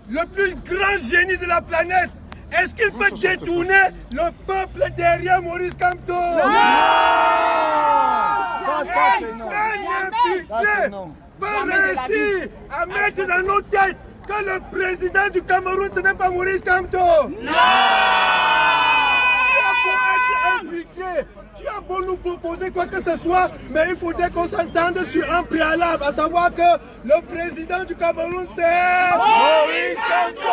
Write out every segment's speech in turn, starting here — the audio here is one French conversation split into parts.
le plus grand génie de la planète, est-ce qu'il peut détourner le peuple derrière Maurice Kamto? Non! Est-ce qu'un infiltré peut réussir à mettre dans nos têtes que le président du Cameroun, ce n'est pas Maurice Kamto? Non! Tu as beau être infiltré, tu as beau nous proposer quoi que ce soit, mais il faudrait qu'on s'entende sur un préalable, à savoir que le président du Cameroun, c'est Maurice Kamto!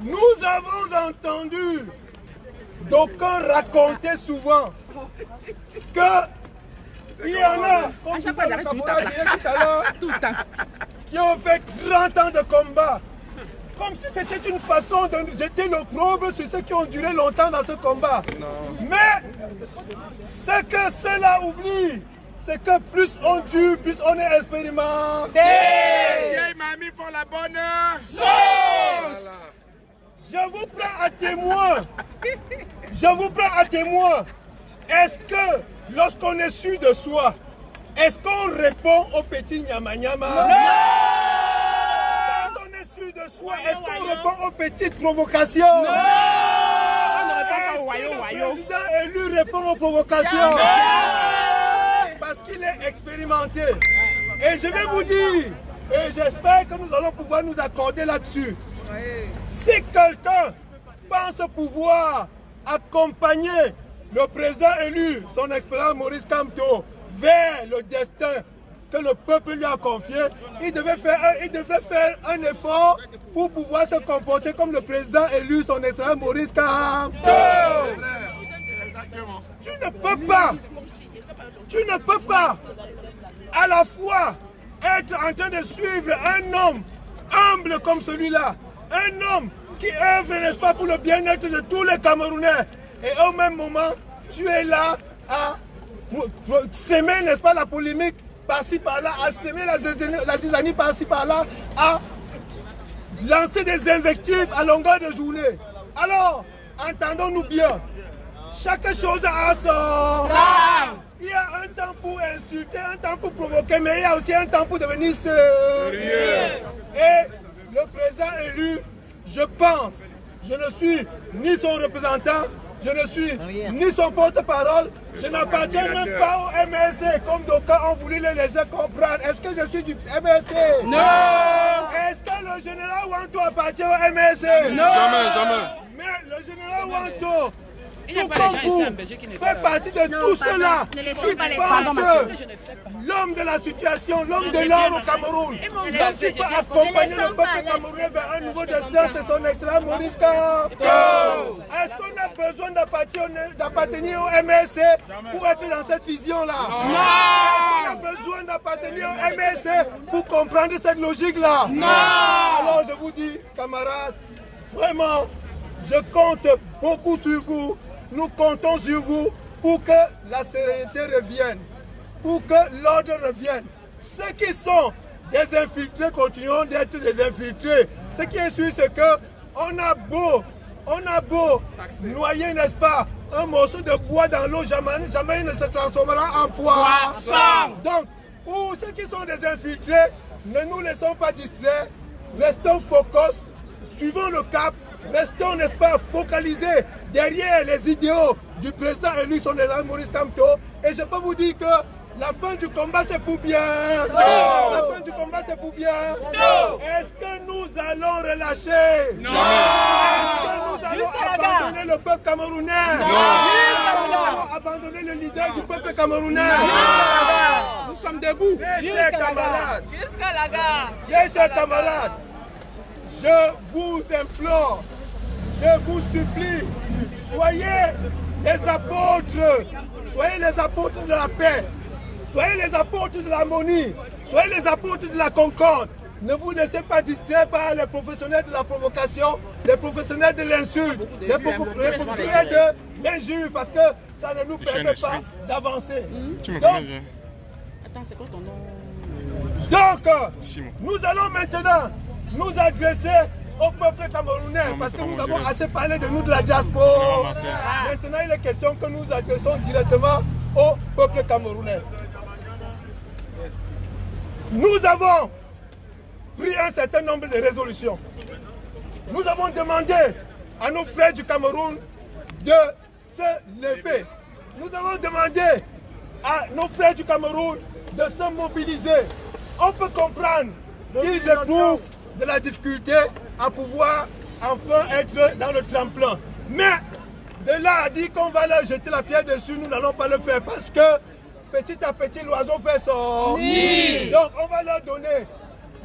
Nous avons entendu d'aucuns raconter souvent que il y en a, comme vous avez tout à l'heure, qui ont fait 30 ans de combat. Comme si c'était une façon de jeter l'opprobre sur ceux qui ont duré longtemps dans ce combat. Non. Mais ce que cela oublie, c'est que plus on dure, plus on est expérimenté. Les vieilles mamies font la bonne sauce. Je vous prends à témoin. Je vous prends à témoin. Est-ce que lorsqu'on est sûr de soi, est-ce qu'on répond au petit nyama nyama? Non! Quand on est sûr de soi, est-ce qu'on répond aux petites provocations? Non! On ne répond pas au wayo. Le président élu répond aux provocations. Parce qu'il est expérimenté. Et je vais vous dire, et j'espère que nous allons pouvoir nous accorder là-dessus. Si quelqu'un pense pouvoir accompagner le président élu, son excellence Maurice Kamto, vers le destin que le peuple lui a confié, il devait faire un effort pour pouvoir se comporter comme le président élu, son excellence Maurice Kamto. Tu ne peux pas à la fois être en train de suivre un homme humble comme celui-là, un homme qui œuvre, n'est-ce pas, pour le bien-être de tous les Camerounais, et au même moment, tu es là à s'aimer, n'est-ce pas, la polémique par-ci par-là, à s'aimer la zizanie par-ci par-là, à lancer des invectives à longueur de journée. Alors, entendons-nous bien, chaque chose a son temps. Il y a un temps pour insulter, un temps pour provoquer, mais il y a aussi un temps pour devenir sérieux. Et le président élu, je pense, je ne suis ni son représentant, je ne suis ni son porte-parole, je n'appartiens même pas au MSC, comme d'aucuns ont voulu les laisser comprendre. Est-ce que je suis du MSC? Non! Est-ce que le général Wanto appartient au MSC? Non! Jamais. Mais le général Wanto, tout comme vous, fait partie de tout cela qui pense que l'homme de la situation, l'homme de l'or au Cameroun, l'homme qui peut accompagner le peuple camerounais vers un nouveau destin, c'est son excellence Maurice Kamto. Est-ce qu'on a besoin d'appartenir au MSC pour être dans cette vision-là? Non! Est-ce qu'on a besoin d'appartenir au MSC pour comprendre cette logique-là? Non! Alors je vous dis, camarades, vraiment, je compte beaucoup sur vous. Nous comptons sur vous pour que la sérénité revienne, pour que l'ordre revienne. Ceux qui sont des infiltrés continueront d'être des infiltrés. Ce qui est sûr, c'est que on a beau noyer, n'est-ce pas, un morceau de bois dans l'eau, jamais il ne se transformera en poisson. Donc, pour ceux qui sont des infiltrés, ne nous laissons pas distraire, restons focus, suivons le cap. Restons, n'est-ce pas, focalisés derrière les idéaux du président élu, son excellence Maurice Kamto. Et je peux vous dire que la fin du combat, c'est pour bien. Non. La fin du combat, c'est pour bien. Est-ce que nous allons relâcher? Non. Est-ce que nous allons abandonner le peuple camerounais? Non. Est-ce que nous allons abandonner le leader du peuple camerounais? Non. Nous sommes debout. Mes chers camarades. Jusqu'à la gare. Mes chers camarades. Je vous implore, je vous supplie, soyez les apôtres de la paix, soyez les apôtres de l'harmonie, soyez les apôtres de la concorde, Ne vous laissez pas distraire par les professionnels de la provocation, les professionnels de l'insulte, les professionnels de l'injure, parce que ça ne nous permet pas d'avancer. Attends, c'est quoi ton nom? Donc, nous allons maintenant nous adresser au peuple camerounais, parce que nous avons assez parlé de nous de la diaspora. Maintenant, il est question que nous adressons directement au peuple camerounais. Nous avons pris un certain nombre de résolutions. Nous avons demandé à nos frères du Cameroun de se lever. Nous avons demandé à nos frères du Cameroun de se mobiliser. On peut comprendre qu'ils éprouvent de la difficulté à pouvoir enfin être dans le tremplin. Mais de là à dire qu'on va leur jeter la pierre dessus, nous n'allons pas le faire parce que petit à petit l'oiseau fait son nid. Donc on va leur donner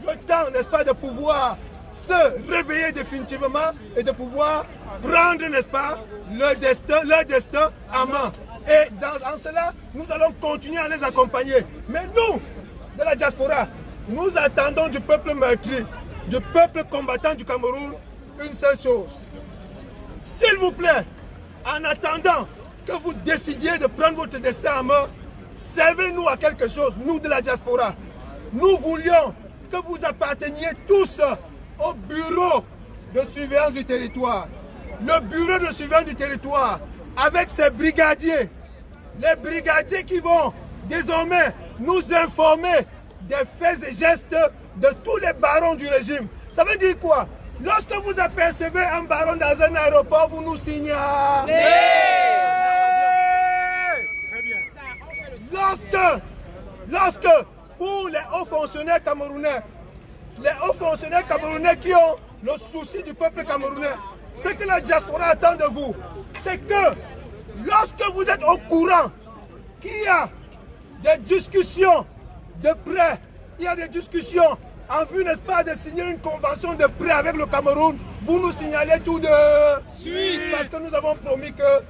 le temps, n'est-ce pas, de pouvoir se réveiller définitivement et de pouvoir prendre, n'est-ce pas, leur destin en main. Et en cela, nous allons continuer à les accompagner. Mais nous, de la diaspora, nous attendons du peuple meurtri, du peuple combattant du Cameroun, une seule chose. S'il vous plaît, en attendant que vous décidiez de prendre votre destin en main, servez-nous à quelque chose, nous de la diaspora. Nous voulions que vous apparteniez tous au bureau de surveillance du territoire. Le bureau de surveillance du territoire, avec ses brigadiers, les brigadiers qui vont désormais nous informer des faits et gestes de tous les barons du régime. Ça veut dire quoi? Lorsque vous apercevez un baron dans un aéroport, vous nous signalez. Lorsque pour les hauts fonctionnaires camerounais, qui ont le souci du peuple camerounais, ce que la diaspora attend de vous, c'est que lorsque vous êtes au courant qu'il y a des discussions de prêt, il y a des discussions en vue, n'est-ce pas, de signer une convention de prêt avec le Cameroun, vous nous signalez tout de suite. Parce que nous avons promis qu'à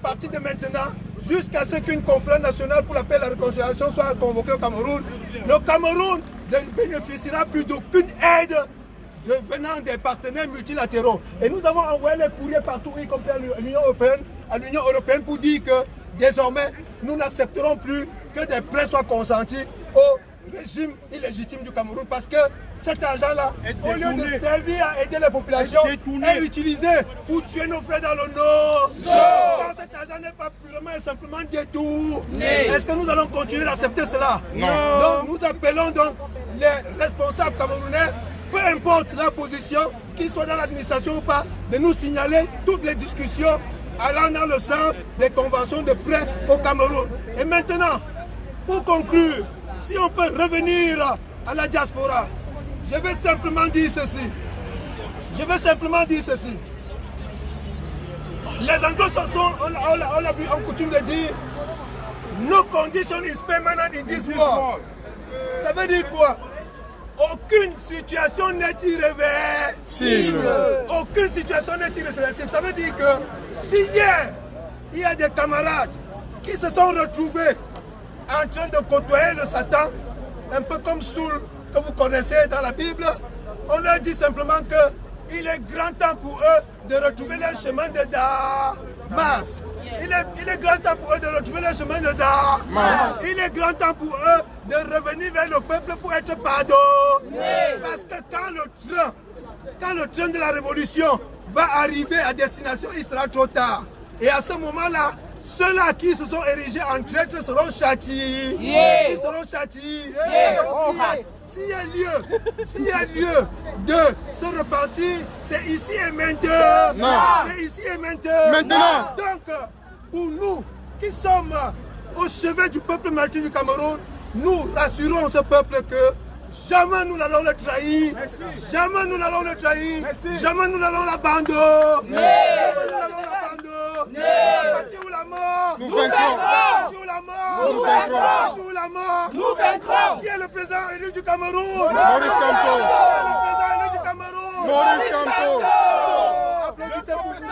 partir de maintenant, jusqu'à ce qu'une conférence nationale pour la paix et la réconciliation soit convoquée au Cameroun, le Cameroun ne bénéficiera plus d'aucune aide venant des partenaires multilatéraux. Et nous avons envoyé les courriers partout, y compris à l'Union européenne, pour dire que désormais, nous n'accepterons plus que des prêts soient consentis au régime illégitime du Cameroun, parce que cet argent-là, au lieu de servir à aider les populations, est utilisé pour tuer nos frères dans le Nord. Quand cet argent n'est pas purement et simplement détourné, est-ce que nous allons continuer d'accepter cela? Non. Donc nous appelons donc les responsables camerounais, peu importe leur position, qu'ils soient dans l'administration ou pas, de nous signaler toutes les discussions allant dans le sens des conventions de prêt au Cameroun. Et maintenant, pour conclure, si on peut revenir à la diaspora, je vais simplement dire ceci. Les anglo-saxons, on coutume de dire, no condition is permanent in this world. Ça veut dire quoi? Aucune situation n'est irréversible. Aucune situation n'est irréversible. Ça veut dire que si hier, il y a des camarades qui se sont retrouvés en train de côtoyer le Satan, un peu comme Saul, que vous connaissez dans la Bible, on leur dit simplement qu'il est grand temps pour eux de retrouver le chemin de Damas. Il est grand temps pour eux de retrouver le chemin de Damas. Il est grand temps pour eux de revenir vers le peuple pour être pardonnés. Parce que quand le train de la révolution va arriver à destination, il sera trop tard. Et à ce moment-là, ceux-là qui se sont érigés en traîtres seront châtiés. Ils seront châtiés. S'il y a lieu de se repentir, c'est ici et maintenant. C'est ici et maintenant. Donc, pour nous qui sommes au chevet du peuple martyr du Cameroun, nous rassurons ce peuple que jamais nous n'allons le trahir. Jamais nous n'allons le trahir. Jamais nous n'allons l'abandonner. La mort. Nous vaincrons. La mort. Nous vaincrons. La mort. Nous vaincrons. Qui est le président élu du Cameroun? Maurice Kamto. Qui est le président élu du Cameroun? Maurice Kamto. Applaudissez pour vous.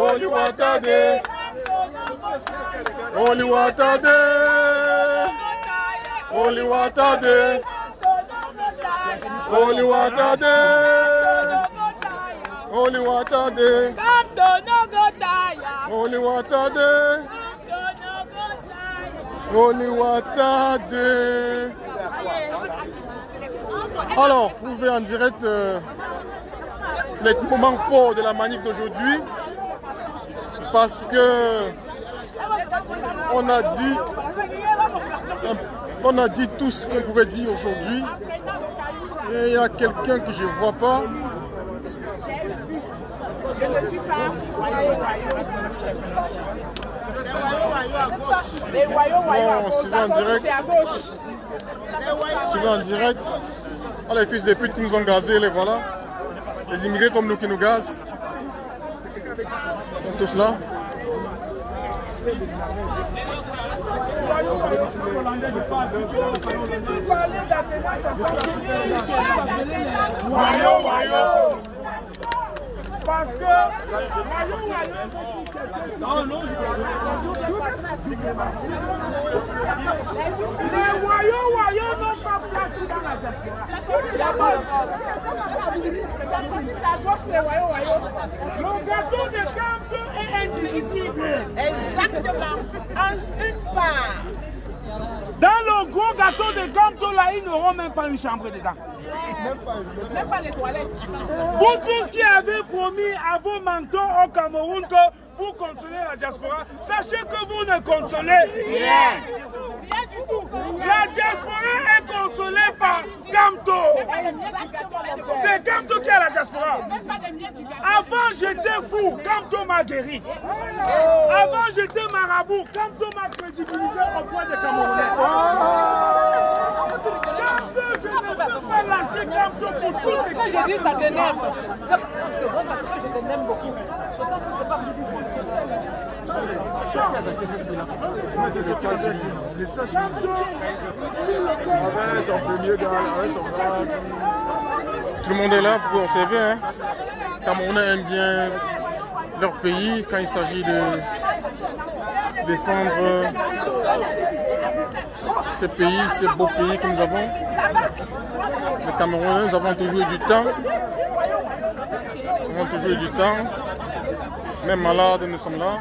Oluwatade, Oluwatade, Oluwatade, Oluwatade, Oluwatade, Oluwatade, Oluwatade. Alors, vous pouvez en direct les moments forts de la manif d'aujourd'hui, parce que on a dit tout ce qu'on pouvait dire aujourd'hui. Et il y a quelqu'un que je ne vois pas. Je ne suis pas. Non, suivez en direct. Suivez en direct. Ah, les fils de pute qui nous ont gazés, les voilà. Les immigrés comme nous qui nous gazent. Ils sont tous là. Parce que les voyous n'ont pas placé dans la diaspora. Le gâteau de Campo est indivisible. Exactement. En une part. Dans le gros gâteau de Campo, là, ils n'auront même pas une chambre dedans. Même pas les toilettes. Vous tous qui avez promis à vos mentors au Cameroun que vous contrôlez la diaspora, sachez que vous ne contrôlez rien. Rien du tout. La diaspora est contrôlée par Camto. C'est Camto qui a la diaspora. Avant j'étais fou, Camto m'a guéri. Avant j'étais marabout, Camto m'a crédibilisé auprès des Camerounais. Camto, je ne peux pas lâcher Camto pour tout ce que J'ai dit ça t'énerve. C'est parce que je t'aime beaucoup. Tout le monde est là pour observer. Hein. Camerounais aiment bien leur pays quand il s'agit de défendre ce pays, ce beau pays que nous avons. Les Camerounais, nous avons toujours du temps. Nous avons toujours du temps. Même malades, nous sommes là.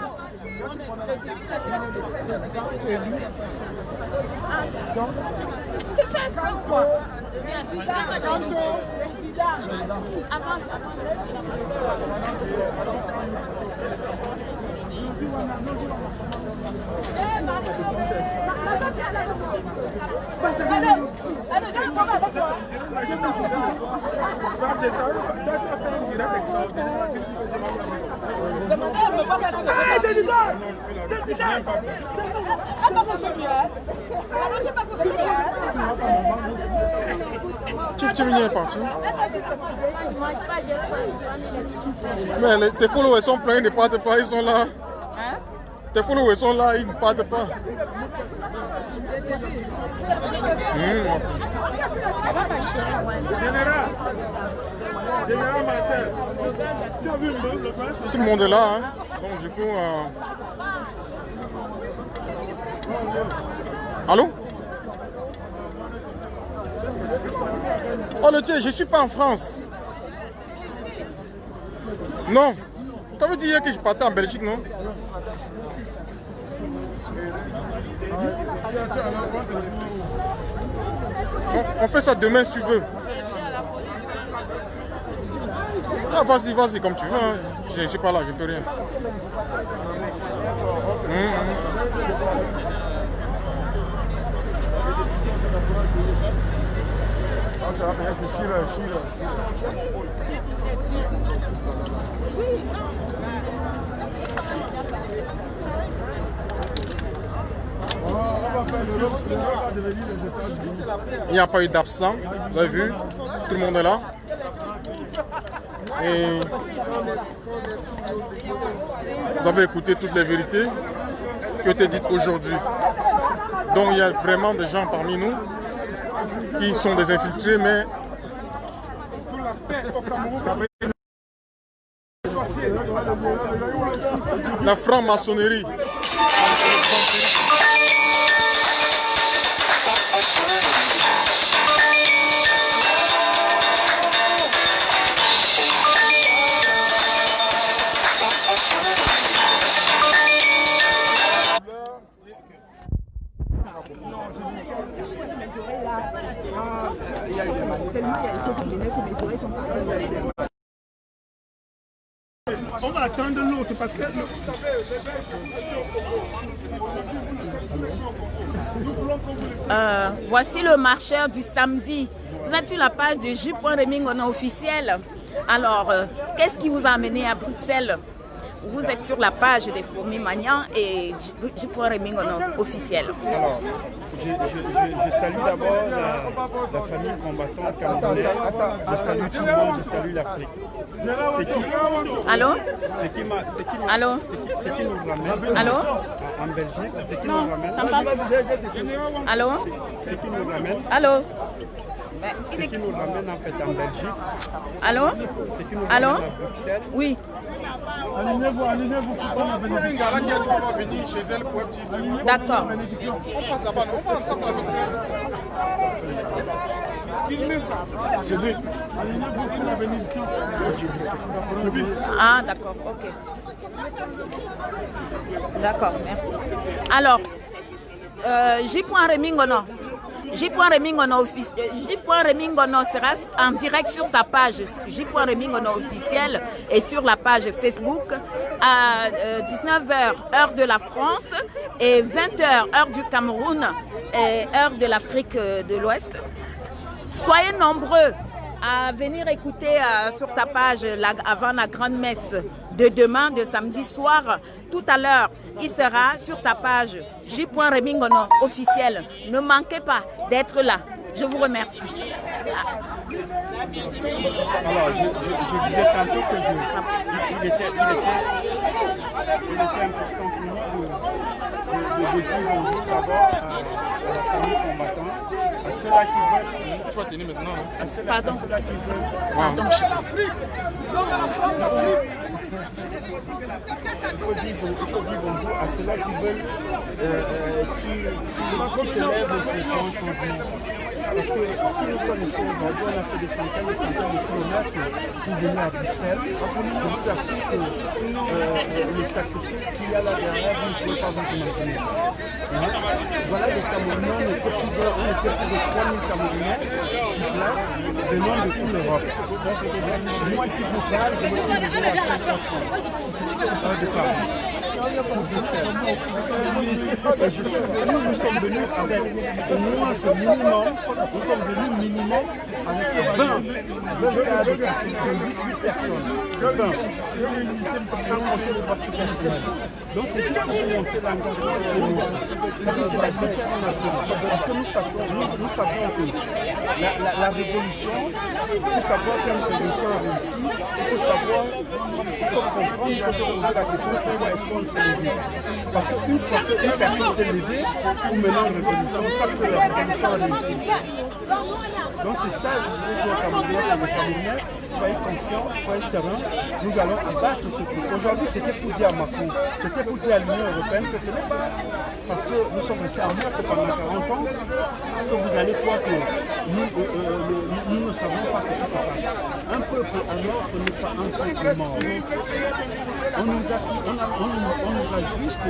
Tu es parti. Mais tes followers sont pleins, ils ne partent pas, ils sont là. Tes followers sont là, ils ne partent pas. Ça va ma chère. Tout le monde est là, hein. Donc du coup... Allô? Oh le Dieu, je ne suis pas en France. Non. Tu avais dit hier que je partais en Belgique, non? On fait ça demain si tu veux. Ah, vas-y, vas-y, comme tu veux. Hein. Je ne suis pas là, je ne peux rien. Il n'y a pas eu d'absent, vous avez vu, tout le monde est là. Et vous avez écouté toutes les vérités qui ont été dites aujourd'hui. Donc il y a vraiment des gens parmi nous qui sont des infiltrés, mais la franc-maçonnerie. On va attendre l'autre parce que... Voici le marcheur du samedi. Vous êtes sur la page de J.Remingono officiel. Alors, qu'est-ce qui vous a amené à Bruxelles? Vous êtes sur la page des Fourmis Magnans et J.Remingono officiel. Alors, je salue d'abord la famille combattante camerounaise. Je salue tout le monde, je salue l'Afrique. C'est qui? Allô? Allô? C'est qui nous ramène? Allô? En Belgique? C'est qui Non, nous ramène? ça me parle. Allô? C'est qui nous ramène? Allô? C'est qui nous ramène en fait en Belgique? Allô? C'est qui nous Allô? ramène à Bruxelles? Oui. Alignez-vous. Il y a un qui a dit qu'on va venir chez elle pour un petit... D'accord. On passe là-bas, on va ensemble avec eux. C'est dit. Ah, d'accord, ok. D'accord, merci. Alors, J.Remingono. J.Remingono sera en direct sur sa page J.Remingono officiel et sur la page Facebook à 19h heure de la France et 20h heure du Cameroun et heure de l'Afrique de l'Ouest. Soyez nombreux à venir écouter sur sa page avant la grande messe de demain, de samedi soir. Tout à l'heure, il sera sur sa page J.Remingono officiel. Ne manquez pas d'être là. Je vous remercie. Alors, je disais tantôt que il était important pour nous de dire bonjour d'abord à la famille combattante, à ceux-là qui veulent... Tu vas tenir maintenant. À ceux-là qui veulent... Pardon. Il faut dire bonjour à ceux-là qui veulent, qui se lèvent pour un changement. Parce que si nous sommes ici aujourd'hui, on a fait des centaines de kilomètres pour venir à Bruxelles. Je vous assure que les sacrifices qu'il y a là derrière, vous ne pouvez pas vous imaginer. Voilà des Camerounais, on était plus de 3000 Camerounais sur place, venant de toute l'Europe. Moi qui vous parle, je me suis levé à 50 ans de Paris. Pour Bruxelles. Et je suis venu, nous sommes venus avec au moins ce minimum, nous sommes venus minimum avec 20 cas de 8 personnes. 20. Sans compter les voitures personnelles. Donc c'est juste pour vous montrer l'engagement de nous. C'est la détermination. Parce que nous savons que la révolution, pour savoir qu'une révolution a réussi, il faut savoir, il faut comprendre, il faut se poser la question pourquoi est-ce qu'on s'est levé. Parce qu'une fois qu'une personne s'est levée pour mener une révolution, on sait que la révolution a réussi. Donc c'est ça, je voulais dire aux Camerounais et aux Camerounais, soyez confiants, soyez sereins, nous allons abattre ce truc. Aujourd'hui, c'était pour dire à Macron, c'était pour dire à l'Union européenne que ce n'est pas parce que nous sommes restés en meurtre pendant 40 ans que vous allez croire que nous ne savons pas ce qui se passe. Un peuple en offre n'est pas un peuple mort. On nous a juste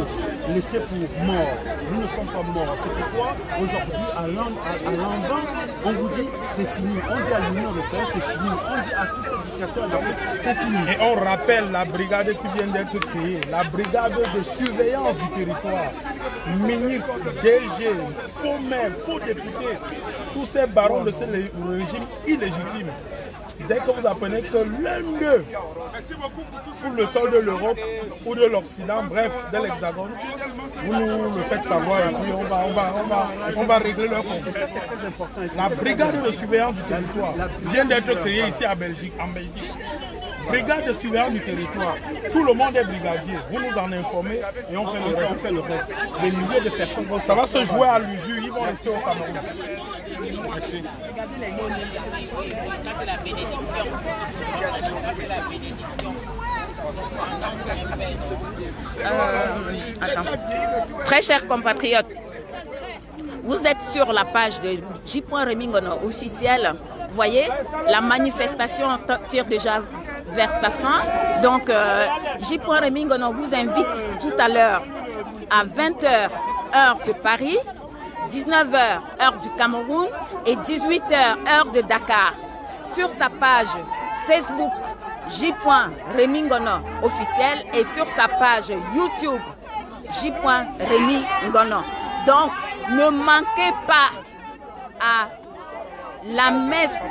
laissé pour morts. Nous ne sommes pas morts. C'est pourquoi aujourd'hui, à l'envers, on vous dit c'est fini. On dit à l'Union européenne c'est fini. On dit à tous ces dictateurs d'Afrique c'est fini. Et on rappelle la brigade qui vient d'être créée, la brigade de surveillance du territoire. Ministre, DG, faux maire, faux député, tous ces barons de ce régime illégitime. Dès que vous apprenez que l'un d'eux fout le sol de l'Europe ou de l'Occident, bref, de l'Hexagone, vous nous le faites savoir et puis on va régler leur compte. Et ça c'est très important. La brigade de surveillance du territoire vient d'être créée ici en Belgique. Brigade de surveillance du territoire. Tout le monde est brigadier. Vous nous en informez et on fait le reste. Des milliers de personnes. Donc ça va se jouer à l'usure. Ils vont rester au Cameroun. Merci. Ça c'est la bénédiction. Ça c'est la bénédiction. Très chers compatriotes, vous êtes sur la page de J.Remy Ngono officiel. Vous voyez, la manifestation tire déjà vers sa fin. Donc, J.Remy Ngono vous invite tout à l'heure à 20h, heure de Paris, 19h, heure du Cameroun et 18h, heure de Dakar. Sur sa page Facebook, J.Remy Ngono officiel et sur sa page YouTube, J.Remy Ngono. Donc, ne manquez pas à la messe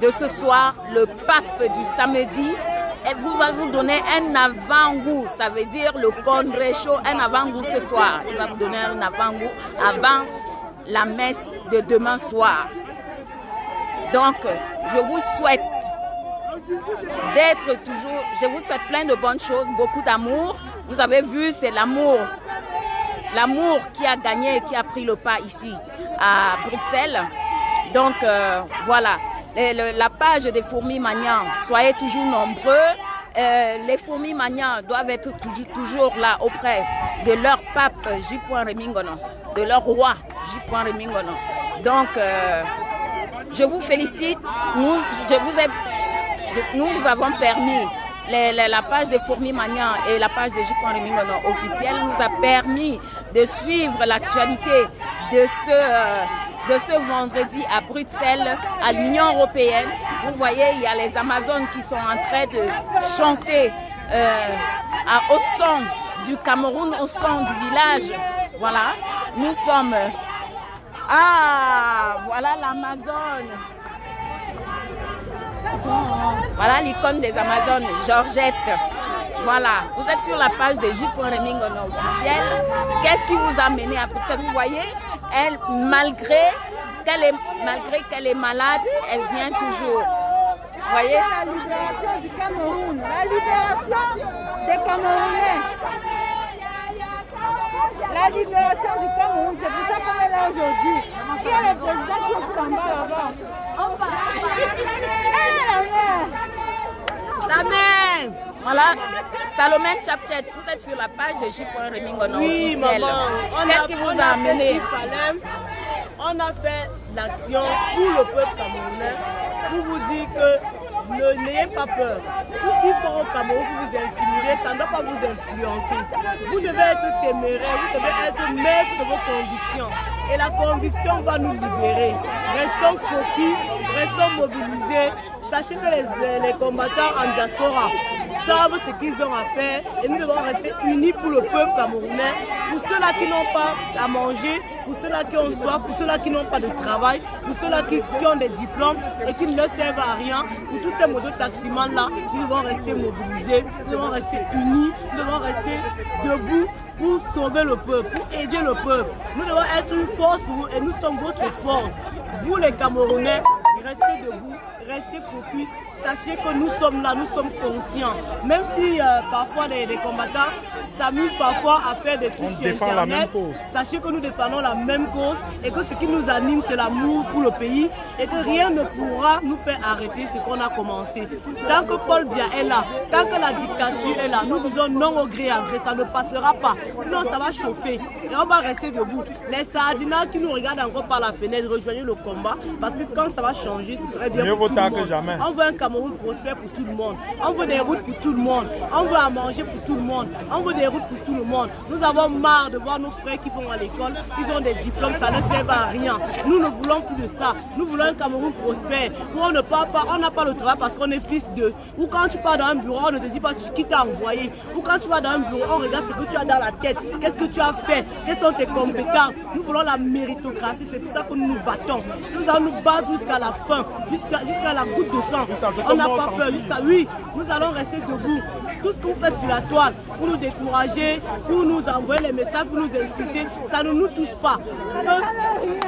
de ce soir, le pape du samedi. Et vous va vous donner un avant-goût, ça veut dire le Condré chaud, un avant-goût ce soir. Il va vous donner un avant-goût avant la messe de demain soir. Donc, je vous souhaite d'être toujours, je vous souhaite plein de bonnes choses, beaucoup d'amour. Vous avez vu, c'est l'amour. L'amour qui a gagné et qui a pris le pas ici à Bruxelles. Donc voilà, la page des fourmis magnans, soyez toujours nombreux. Les fourmis magnans doivent être toujours là auprès de leur pape J.Remy Ngono, de leur roi J.Remy Ngono. Donc je vous félicite, nous vous avons permis. La page des fourmis magnans et la page de J.Remy Ngono officielle nous a permis de suivre l'actualité de ce vendredi à Bruxelles, à l'Union européenne. Vous voyez, il y a les Amazones qui sont en train de chanter au son du Cameroun, au son du village. Voilà, nous sommes... Ah, voilà l'Amazone. Voilà l'icône des Amazones, Georgette. Voilà, vous êtes sur la page de J.Remy Ngono officiel. Qu'est-ce qui vous a mené à Bruxelles? Vous voyez, elle, malgré qu'elle est malade, elle vient toujours. Vous voyez? La libération du Cameroun, la libération des Camerounais. La libération du Cameroun, c'est pour ça qu'on est là aujourd'hui. Qui est le président qui est en bas là-bas? La main. Voilà, Salomé Tchapchet, vous êtes sur la page de J.Remy Ngono officiel. Maman, qu'est-ce qui vous a amené? On a fait l'action pour le peuple camerounais, pour vous dire que n'ayez pas peur. Tout ce qu'ils font au Cameroun pour vous intimider, ça ne doit pas vous influencer. Vous devez être téméraire, vous devez être maître de vos convictions. Et la conviction va nous libérer. Restons focus, restons mobilisés. Sachez que les combattants en diaspora savent ce qu'ils ont à faire et nous devons rester unis pour le peuple camerounais, pour ceux-là qui n'ont pas à manger, pour ceux-là qui ont soif, pour ceux-là qui n'ont pas de travail, pour ceux-là qui ont des diplômes et qui ne leur servent à rien, pour tous ces moto-taximans-là, nous devons rester mobilisés, nous devons rester unis, nous devons rester debout pour sauver le peuple, pour aider le peuple. Nous devons être une force pour vous et nous sommes votre force. Vous les Camerounais, restez debout, restez focus. Sachez que nous sommes là, nous sommes conscients. Même si parfois les combattants s'amusent parfois à faire des trucs sur Internet, sachez que nous défendons la même cause et que ce qui nous anime, c'est l'amour pour le pays et que rien ne pourra nous faire arrêter ce qu'on a commencé. Tant que Paul Biya est là, tant que la dictature est là, nous disons non au gré à gré, ça ne passera pas. Sinon, ça va chauffer et on va rester debout. Les Sardinas qui nous regardent encore par la fenêtre, rejoignez le combat parce que quand ça va changer, ce serait bien pour tout le monde. On veut un Cameroun prospère pour tout le monde. On veut des routes pour tout le monde. On veut à manger pour tout le monde. On veut des routes pour tout le monde. Nous avons marre de voir nos frères qui vont à l'école, ils ont des diplômes, ça ne sert à rien. Nous ne voulons plus de ça. Nous voulons un Cameroun prospère où on ne parle pas, on n'a pas le travail parce qu'on est fils d'eux. Ou quand tu pars dans un bureau, on ne te dit pas qui t'a envoyé. Ou quand tu vas dans un bureau, on regarde ce que tu as dans la tête. Qu'est-ce que tu as fait? Quelles sont tes compétences? Nous voulons la méritocratie, c'est pour ça que nous nous battons. Nous allons nous battre jusqu'à la fin, jusqu'à la goutte de sang. On n'a pas peur, oui, nous allons rester debout. Tout ce que vous faites sur la toile, pour nous décourager, pour nous envoyer les messages, pour nous insulter, ça ne nous touche pas.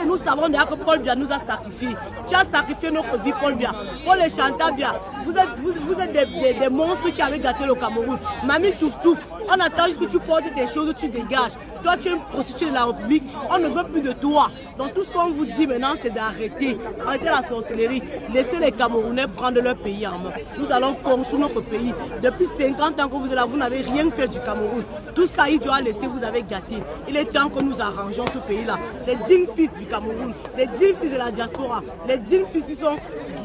Nous savons déjà que Paul Biya nous a sacrifiés. Tu as sacrifié notre vie, Paul Biya. Pour les chanteurs Biya, vous êtes des monstres qui avaient gâté le Cameroun. Mamie Touf Touf, on attend juste que tu portes tes choses, tu dégages. Toi, tu es une prostituée de la République, on ne veut plus de toi. Donc tout ce qu'on vous dit maintenant, c'est d'arrêter. Arrêtez la sorcellerie. Laissez les Camerounais prendre leur pays en main. Nous allons construire notre pays. Depuis 50 ans que vous êtes là, vous n'avez rien fait du Cameroun. Tout ce qu'Aïdjo a laissé, vous avez gâté. Il est temps que nous arrangeons ce pays-là. Les dignes fils du Cameroun, les dignes fils de la diaspora, les dignes fils qui sont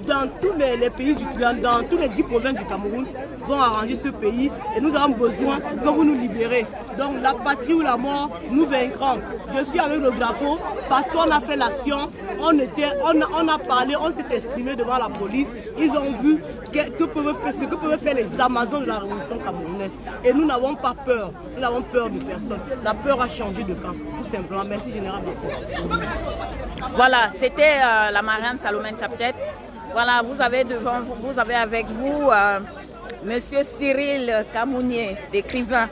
dans tous les pays dans tous les 10 provinces du Cameroun vont arranger ce pays et nous avons besoin que vous nous libérez. Donc la patrie ou la mort, nous vaincrons. Je suis avec le drapeau parce qu'on a fait l'action, on a parlé, on s'est exprimé devant la police. Ils ont vu ce que peuvent faire les Amazones de la révolution camerounaise. Et nous n'avons pas peur, nous n'avons peur de personne. La peur a changé de camp, tout simplement. Merci Général Bafou. Voilà, c'était la marraine Salomé Tchapchet. Voilà, vous avez avec vous Monsieur Cyril Kamounié, l'écrivain.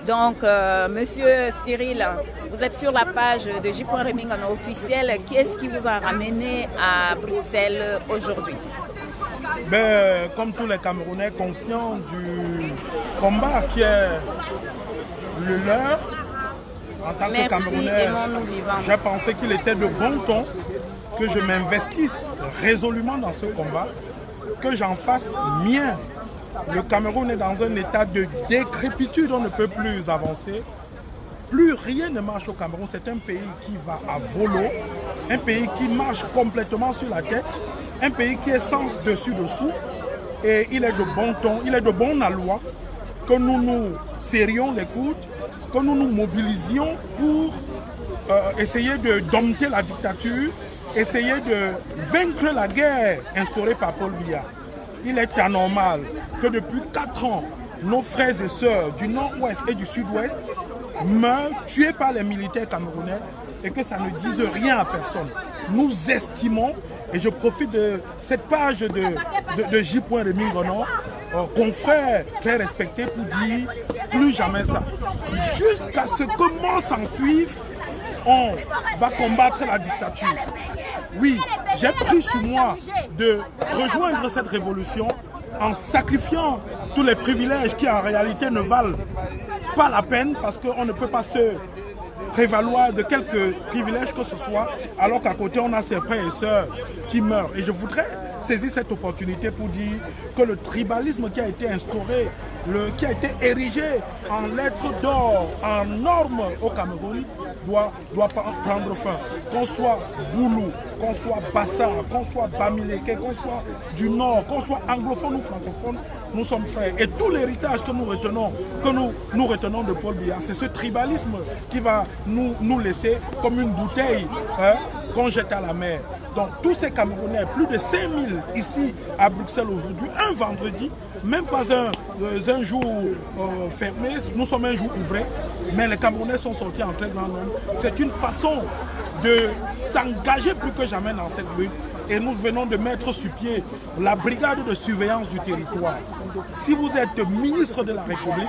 Donc, Monsieur Cyril, vous êtes sur la page de J.Remingano officiel. Qu'est-ce qui vous a ramené à Bruxelles aujourd'hui? Comme tous les Camerounais conscients du combat qui est le leur, en tant que Camerounais, j'ai pensé qu'il était de bon ton que je m'investisse résolument dans ce combat, que j'en fasse mien. Le Cameroun est dans un état de décrépitude, on ne peut plus avancer. Plus rien ne marche au Cameroun, c'est un pays qui va à volo, un pays qui marche complètement sur la tête, un pays qui est sens dessus-dessous. Et il est de bon ton, il est de bon aloi que nous nous serrions les coudes, que nous nous mobilisions pour essayer de dompter la dictature, essayer de vaincre la guerre instaurée par Paul Biya. Il est anormal que depuis 4 ans, nos frères et sœurs du nord-ouest et du sud-ouest meurent tués par les militaires camerounais et que ça ne dise rien à personne. Nous estimons, et je profite de cette page de J.Remingano, confrère très respecté, pour dire plus jamais ça. Jusqu'à ce que mort s'en suive, on va combattre la dictature. Oui, j'ai pris sur moi de rejoindre cette révolution en sacrifiant tous les privilèges qui en réalité ne valent pas la peine parce qu'on ne peut pas se prévaloir de quelques privilèges que ce soit alors qu'à côté on a ses frères et sœurs qui meurent. Et je voudrais saisir cette opportunité pour dire que le tribalisme qui a été instauré, qui a été érigé en lettres d'or, en normes au Cameroun, doit prendre fin. Qu'on soit Boulou, qu'on soit Bassa, qu'on soit Bamileke, qu'on soit du Nord, qu'on soit anglophone ou francophone, nous sommes frères. Et tout l'héritage que nous retenons de Paul Biya, c'est ce tribalisme qui va nous laisser comme une bouteille qu'on jette à la mer. Donc tous ces Camerounais, plus de 5000 ici à Bruxelles aujourd'hui, un vendredi, même pas un jour fermé, nous sommes un jour ouvré, mais les Camerounais sont sortis en très grand nombre. C'est une façon de s'engager plus que jamais dans cette lutte. Et nous venons de mettre sur pied la brigade de surveillance du territoire. Si vous êtes ministre de la République,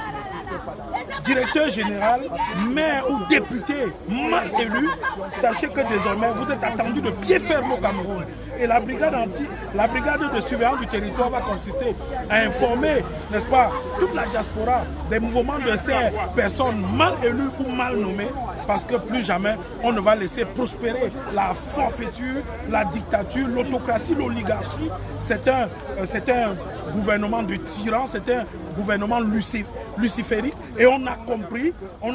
directeur général, maire ou député mal élu, sachez que désormais vous êtes attendu de pied ferme au Cameroun. Et la brigade de surveillance du territoire va consister à informer, n'est-ce pas, toute la diaspora des mouvements de ces personnes mal élues ou mal nommées, parce que plus jamais on ne va laisser prospérer la forfaiture, la dictature, l'autocratie, l'oligarchie. C'est un gouvernement de tyrans, c'est un gouvernement luciférique. Et on a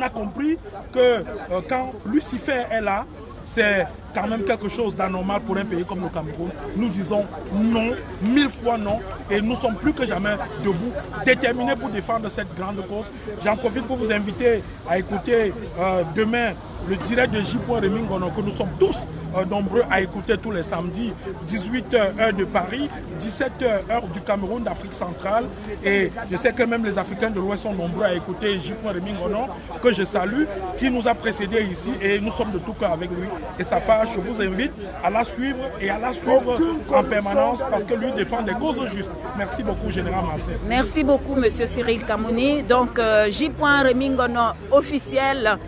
compris que quand Lucifer est là, c'est quand même quelque chose d'anormal pour un pays comme le Cameroun. Nous disons non, 1000 fois non, et nous sommes plus que jamais debout, déterminés pour défendre cette grande cause. J'en profite pour vous inviter à écouter demain le direct de J.Remingano que nous sommes tous nombreux à écouter tous les samedis, 18h heure de Paris, 17h heure du Cameroun, d'Afrique centrale. Et je sais que même les Africains de l'Ouest sont nombreux à écouter J. Rémi Ngonon, que je salue, qui nous a précédés ici et nous sommes de tout cœur avec lui. Et sa page, je vous invite à la suivre et à la suivre en permanence parce que lui défend des causes justes. Merci beaucoup, Général Marcel. Merci beaucoup, Monsieur Cyril Kamouni. Donc, J. Rémi Ngonon officiel,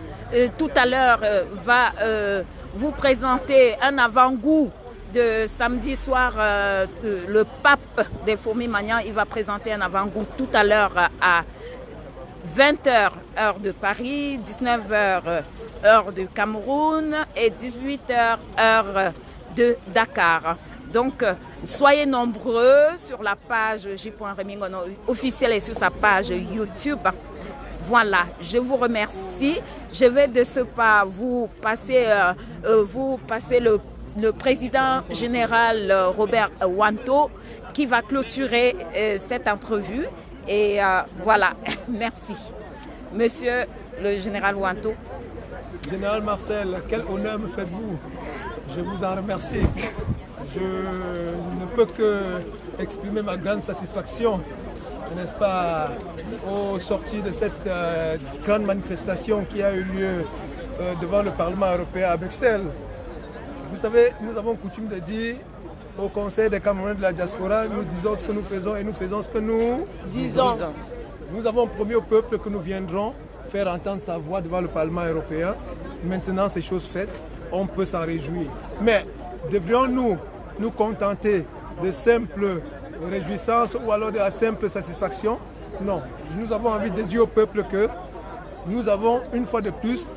tout à l'heure, va vous présenter un avant-goût de samedi soir. Le pape des fourmis Magnan, il va présenter un avant-goût tout à l'heure à 20h heure de Paris, 19h heure du Cameroun et 18h heure de Dakar. Donc, soyez nombreux sur la page J. Rémi Ngonon officielle et sur sa page YouTube. Voilà, je vous remercie. Je vais de ce pas vous passer le président général Robert Wanto qui va clôturer cette entrevue. Et voilà, merci. Monsieur le général Wanto. Général Marcel, quel honneur me faites-vous? Je vous en remercie. Je ne peux que exprimer ma grande satisfaction, n'est-ce pas, aux sorties de cette grande manifestation qui a eu lieu devant le Parlement européen à Bruxelles. Vous savez, nous avons coutume de dire au Conseil des Camerounais de la diaspora, nous disons ce que nous faisons et nous faisons ce que nous disons. Nous avons promis au peuple que nous viendrons faire entendre sa voix devant le Parlement européen. Maintenant, c'est chose faite, on peut s'en réjouir. Mais devrions-nous nous contenter de simples réjouissances ou alors de la simple satisfaction? Non. Nous avons envie de dire au peuple que nous avons une fois de plus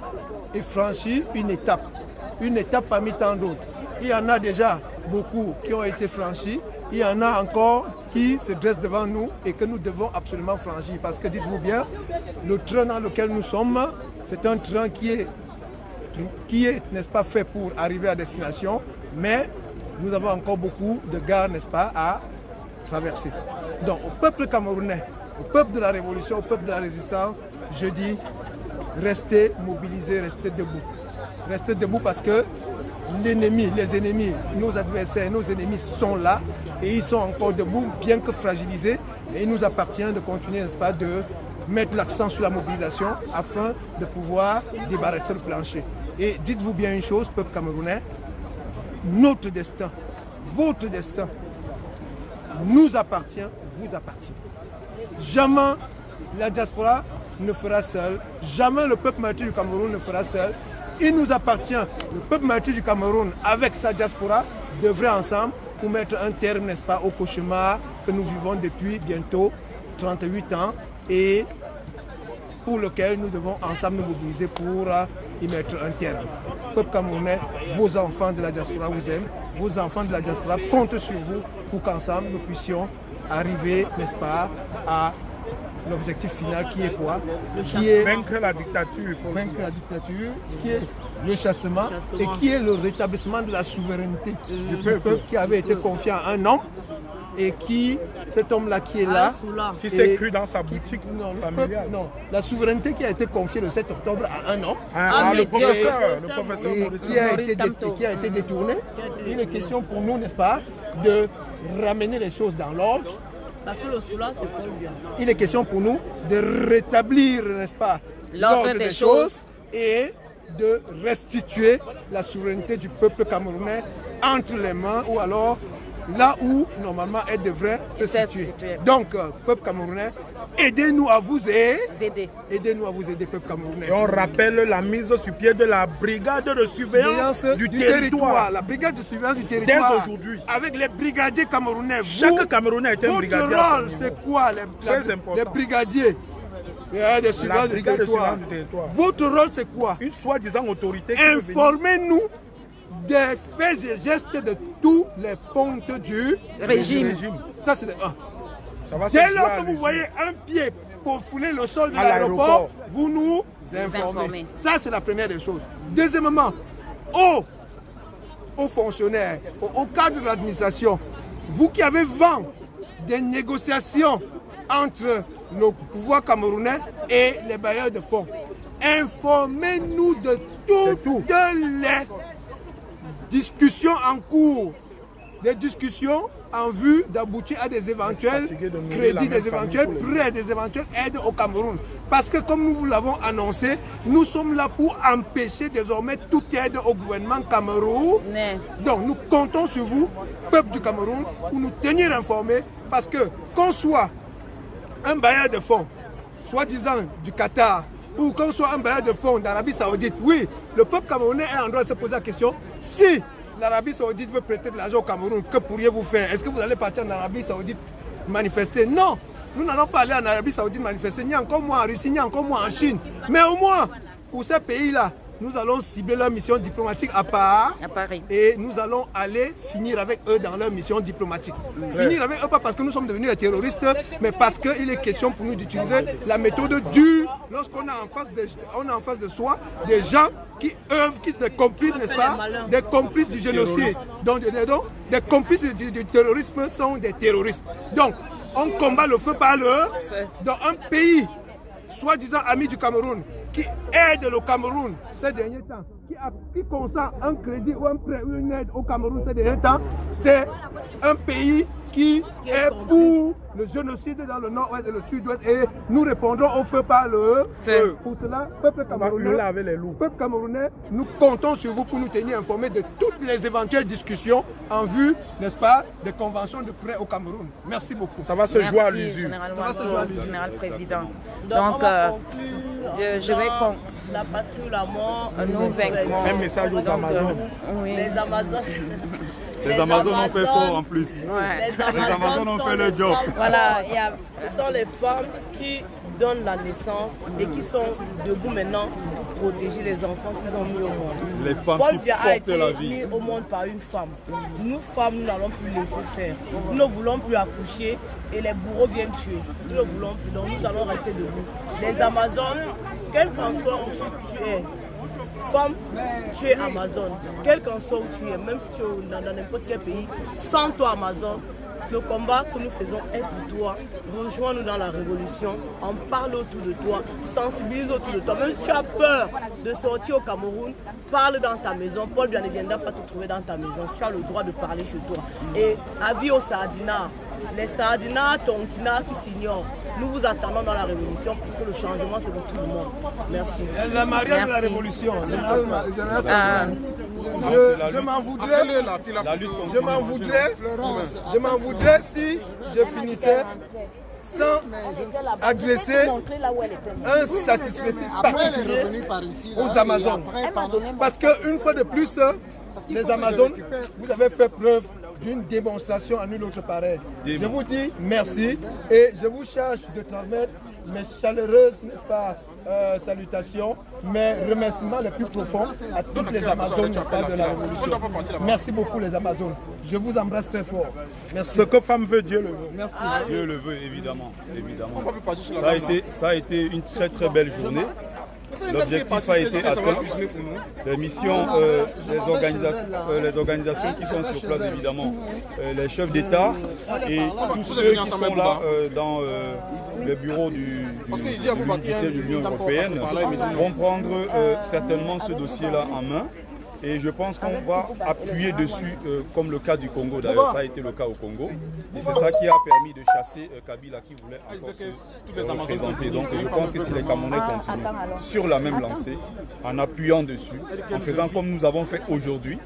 franchi une étape parmi tant d'autres. Il y en a déjà beaucoup qui ont été franchis, il y en a encore qui se dressent devant nous et que nous devons absolument franchir. Parce que dites-vous bien, le train dans lequel nous sommes, c'est un train qui est, n'est-ce pas, fait pour arriver à destination, mais nous avons encore beaucoup de gares, n'est-ce pas, à traverser. Donc au peuple camerounais, au peuple de la révolution, au peuple de la résistance, je dis, restez mobilisés, restez debout. Restez debout parce que l'ennemi, les ennemis, nos adversaires, nos ennemis sont là et ils sont encore debout, bien que fragilisés. Et il nous appartient de continuer, n'est-ce pas, de mettre l'accent sur la mobilisation afin de pouvoir débarrasser le plancher. Et dites-vous bien une chose, peuple camerounais, notre destin, votre destin, nous appartient, vous appartient. Jamais la diaspora ne fera seul, jamais le peuple martyr du Cameroun ne fera seul. Il nous appartient, le peuple martyr du Cameroun avec sa diaspora devrait ensemble pour mettre un terme, n'est-ce pas, au cauchemar que nous vivons depuis bientôt 38 ans et pour lequel nous devons ensemble nous mobiliser pour y mettre un terme. Peuple camerounais, vos enfants de la diaspora vous aiment, vos enfants de la diaspora comptent sur vous pour qu'ensemble nous puissions arriver, n'est-ce pas, à l'objectif final qui est quoi? Qui est vaincre la dictature. Vaincre la dictature, qui est le chassement et qui est le rétablissement de la souveraineté du peuple qui avait été confié à un homme et qui, cet homme-là qui est là, qui s'est cru dans sa boutique familiale. Non, la souveraineté qui a été confiée le 7 octobre à un homme, le professeur Maurice, qui a été détourné. Il est question pour nous, n'est-ce pas, de ramener les choses dans l'ordre. Parce que le soulard, c'est pas bien. Il est question pour nous de rétablir, n'est-ce pas, l'ordre des choses et de restituer la souveraineté du peuple camerounais entre les mains ou alors là où normalement elle devrait se situer. Donc, peuple camerounais, aidez-nous à vous aider. Aidez-nous à vous aider, peuple camerounais. Et on rappelle la mise sur pied de la brigade de surveillance du territoire. La brigade de surveillance du territoire. Dès aujourd'hui. Avec les brigadiers camerounais. Chaque Camerounais est un brigadier. Votre rôle, c'est quoi, les brigadiers de surveillance du territoire. Votre rôle, c'est quoi? Une soi-disant autorité. Informez-nous des faits et gestes de tous les pontes du régime. Ça, c'est un. Dès lors que vous voyez un pied pour fouler le sol de l'aéroport, vous nous informez. Ça, c'est la première des choses. Deuxièmement, aux fonctionnaires, aux cadres de l'administration, vous qui avez vent des négociations entre le pouvoir camerounais et les bailleurs de fonds, informez-nous de toutes les discussions en cours, des discussions en vue d'aboutir à des éventuels crédits, des éventuels prêts, des éventuelles aides au Cameroun. Parce que comme nous vous l'avons annoncé, nous sommes là pour empêcher désormais toute aide au gouvernement camerounais. Donc nous comptons sur vous, peuple du Cameroun, pour nous tenir informés, parce que qu'on soit un bailleur de fonds, soi-disant du Qatar, ou qu'on soit un bailleur de fonds d'Arabie Saoudite, oui, le peuple camerounais est en droit de se poser la question, si l'Arabie Saoudite veut prêter de l'argent au Cameroun, que pourriez-vous faire? Est-ce que vous allez partir en Arabie Saoudite manifester? Non, nous n'allons pas aller en Arabie Saoudite manifester, ni encore moins en Russie, ni encore moins en Chine. Mais au moins, pour ces pays-là, nous allons cibler leur mission diplomatique à Paris. Et nous allons aller finir avec eux dans leur mission diplomatique. Finir avec eux, pas parce que nous sommes devenus des terroristes, mais parce qu'il est question pour nous d'utiliser la méthode dure lorsqu'on a en face de soi des gens qui œuvrent, qui sont des complices, n'est-ce pas? Des complices du génocide. Donc, des complices du terrorisme sont des terroristes. Donc, on combat le feu par le dans un pays, soi-disant ami du Cameroun, qui aide le Cameroun ces derniers temps, qui consent un crédit ou un prêt ou une aide au Cameroun ces derniers temps, c'est un pays qui est pour le génocide dans le nord-ouest et le sud-ouest, et nous répondrons au feu par le feu. Pour cela, peuple camerounais, nous comptons sur vous pour nous tenir informés de toutes les éventuelles discussions en vue, n'est-ce pas, des conventions de prêt au Cameroun. Merci beaucoup. Ça va se jouer à l'usure. Général Président. Donc, je vais la patrie ou la mort, nous vaincrons. Un message aux Amazones. Oui. Les Amazones ont fait fort en plus. Ouais. Les Amazones ont fait le job. Voilà, ce sont les femmes qui donnent la naissance et qui sont debout maintenant pour protéger les enfants qu'ils ont mis au monde. Les femmes Paul qui Biya a portent été la vie. mis au monde par une femme. Nous, femmes, nous n'allons plus laisser faire. Nous ne voulons plus accoucher et les bourreaux viennent tuer. Nous ne voulons plus, donc nous allons rester debout. Les Amazones, quel qu'en soit où tu es, femme, tu es Amazon. Quel qu'en soit où tu es, même si tu es dans n'importe quel pays, sans toi Amazon, le combat que nous faisons est pour toi. Rejoins-nous dans la révolution, en parle autour de toi, sensibilise autour de toi. Même si tu as peur de sortir au Cameroun, parle dans ta maison. Paul Biya ne viendra pas te trouver dans ta maison. Tu as le droit de parler chez toi. Et avis aux Sardinats, les Sardinats, Tontina qui s'ignorent. Nous vous attendons dans la révolution parce que le changement c'est pour tout le monde. Merci. La mariage de la révolution. Je m'en voudrais si je finissais sans adresser un satisfait particulier aux Amazones. Parce qu'une fois de plus, les Amazones, vous avez fait preuve d'une démonstration à nul autre pareil. Je vous dis merci et je vous charge de transmettre mes chaleureuses, n'est-ce pas, salutations, mes remerciements les plus profonds à toutes les Amazones de la Révolution. Merci beaucoup les Amazones. Je vous embrasse très fort. Merci. Ce que femme veut, Dieu le veut. Merci. Dieu le veut, évidemment. Ça a été une très très belle journée. L'objectif a été atteint. Les missions, les organisations qui sont sur place, évidemment, les chefs d'État et tous ceux qui sont là dans le bureau de l'Union européenne vont prendre certainement ce dossier-là en main. Et je pense qu'on va appuyer dessus, comme le cas du Congo. D'ailleurs, ça a été le cas au Congo. Et c'est ça qui a permis de chasser Kabila qui voulait encore se représenter. Donc je pense que si les Camerounais continuent sur la même lancée, en appuyant dessus, en faisant comme nous avons fait aujourd'hui,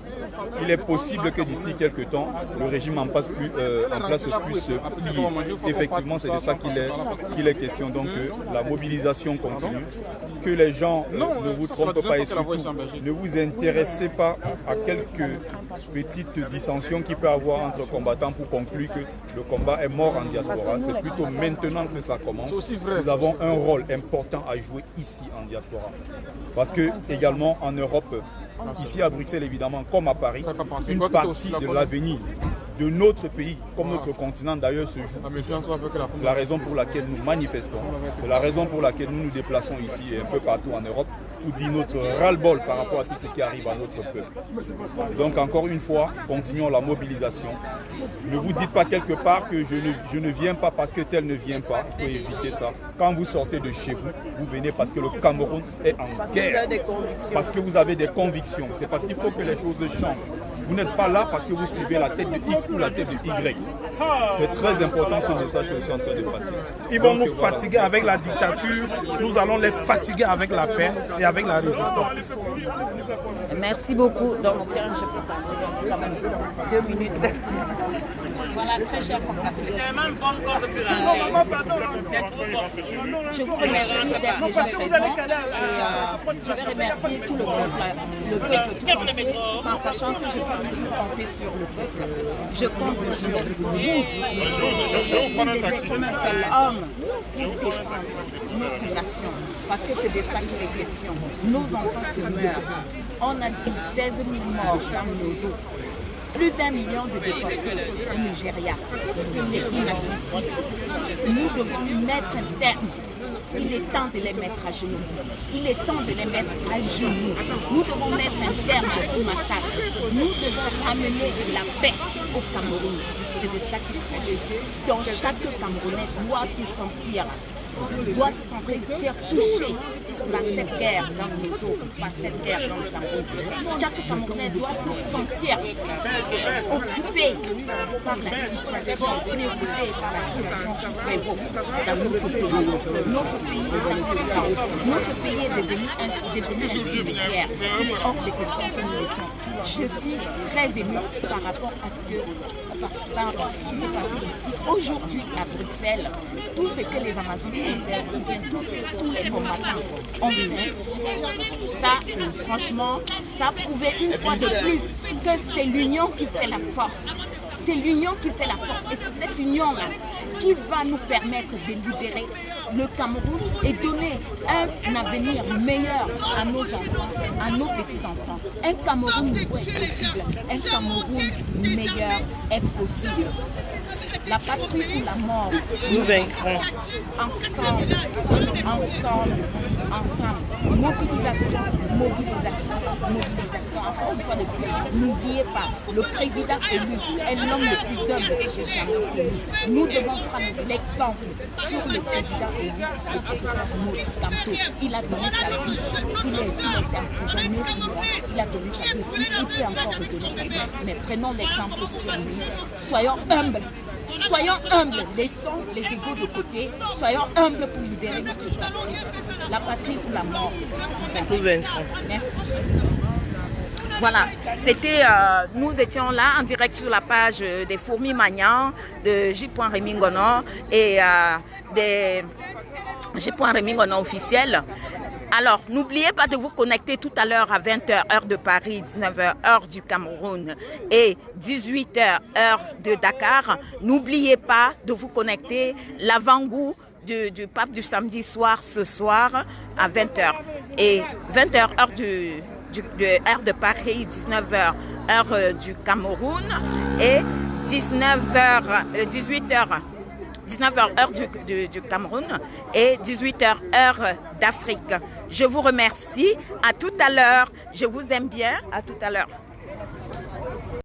il est possible que d'ici quelques temps, le régime en place puisse se plier. Effectivement, c'est de ça qu'il est question. Donc la mobilisation continue, que les gens ne vous trompent pas et surtout ne vous intéressez pas à quelques petites dissensions qu'il peut y avoir entre combattants pour conclure que le combat est mort en diaspora. C'est plutôt maintenant que ça commence. Nous avons un rôle important à jouer ici en diaspora. Parce que également en Europe, ici à Bruxelles évidemment, comme à Paris, une partie de l'avenir de notre pays, comme notre continent d'ailleurs, se joue ici. La raison pour laquelle nous manifestons, c'est la raison pour laquelle nous nous déplaçons ici et un peu partout en Europe, pour dire notre ras-le-bol par rapport à tout ce qui arrive à notre peuple. Donc encore une fois, continuons la mobilisation. Ne vous dites pas quelque part que je ne viens pas parce que tel ne vient pas. Il faut éviter ça. Quand vous sortez de chez vous, vous venez parce que le Cameroun est en guerre. Parce que vous avez des convictions. C'est parce qu'il faut que les choses changent. Vous n'êtes pas là parce que vous suivez la tête de X ou la tête de Y. C'est très important ce message que je suis en train de passer. Ils vont nous fatiguer avec la dictature, nous allons les fatiguer avec la paix et avec la résistance. Merci beaucoup. Donc, tiens, je peux parler quand même 2 minutes. Voilà, très cher compatriotes. Je vous remercie d'être déjà présents et je vais remercier tout le peuple tout entier, en sachant que je peux toujours compter sur le peuple. Je compte sur vous. Vous devez comme un seul homme pour défendre notre nation, parce que c'est de ça qu'il est question. Nos enfants se meurent. On a dit 16 000 morts dans nos eaux. Plus d'1 million de déportés au Nigeria. C'est inadmissible. Nous devons mettre un terme. Il est temps de les mettre à genoux. Il est temps de les mettre à genoux. Nous devons mettre un terme à ce massacre. Nous devons amener la paix au Cameroun. C'est de ça qu'il s'agit. Donc chaque Camerounais doit se sentir touché par cette guerre dans nos eaux, par cette guerre dans le Cameroun. Chaque Camerounais doit se sentir occupé par la situation, préoccupé par la situation qui prévaut dans notre pays. Notre pays est dans le chaos. Notre pays est devenu un cimetière. Il est hors de question que nous laissons. Je suis très émue par rapport à ce qui s'est passé ici aujourd'hui à Bruxelles. Tout ce que les Amazoniens ont fait, ou bien tout ce que tous les combattants ont vécu, ça, franchement, ça a prouvé une fois de plus que c'est l'union qui fait la force. C'est l'union qui fait la force et c'est cette union-là qui va nous permettre de libérer le Cameroun et donner un avenir meilleur à nos enfants, à nos petits-enfants. Un Cameroun nouveau est possible, un Cameroun meilleur est possible. La patrie ou la mort, nous vaincrons. Ensemble, ensemble, ensemble. Mobilisation, mobilisation, mobilisation. Encore une fois de plus, n'oubliez pas, le président élu est l'homme le plus humble que j'ai jamais connu. Nous devons prendre l'exemple sur le président élu, le président Maurice Kamto. Il a donné sa vie, il est emprisonné, il a donné sa vie, il peut encore redonner sa vie. Mais prenons l'exemple sur lui. Soyons humbles. Soyons humbles, laissons les égos de côté, soyons humbles pour libérer notre patrie. La patrie ou la mort. Merci. Voilà, c'était, nous étions là en direct sur la page des Fourmis Magnans, de J.Rémy Ngono et des J.Rémy Ngono officiel. Alors, n'oubliez pas de vous connecter tout à l'heure à 20h, heure de Paris, 19h, heure du Cameroun et 18h, heure de Dakar. N'oubliez pas de vous connecter l'avant-goût du pape du samedi soir, ce soir, à 20h. Et 20h, heure de Paris, 19h, heure du Cameroun et 18h, heure du Cameroun et 18h, heure d'Afrique. Je vous remercie. À tout à l'heure. Je vous aime bien. À tout à l'heure.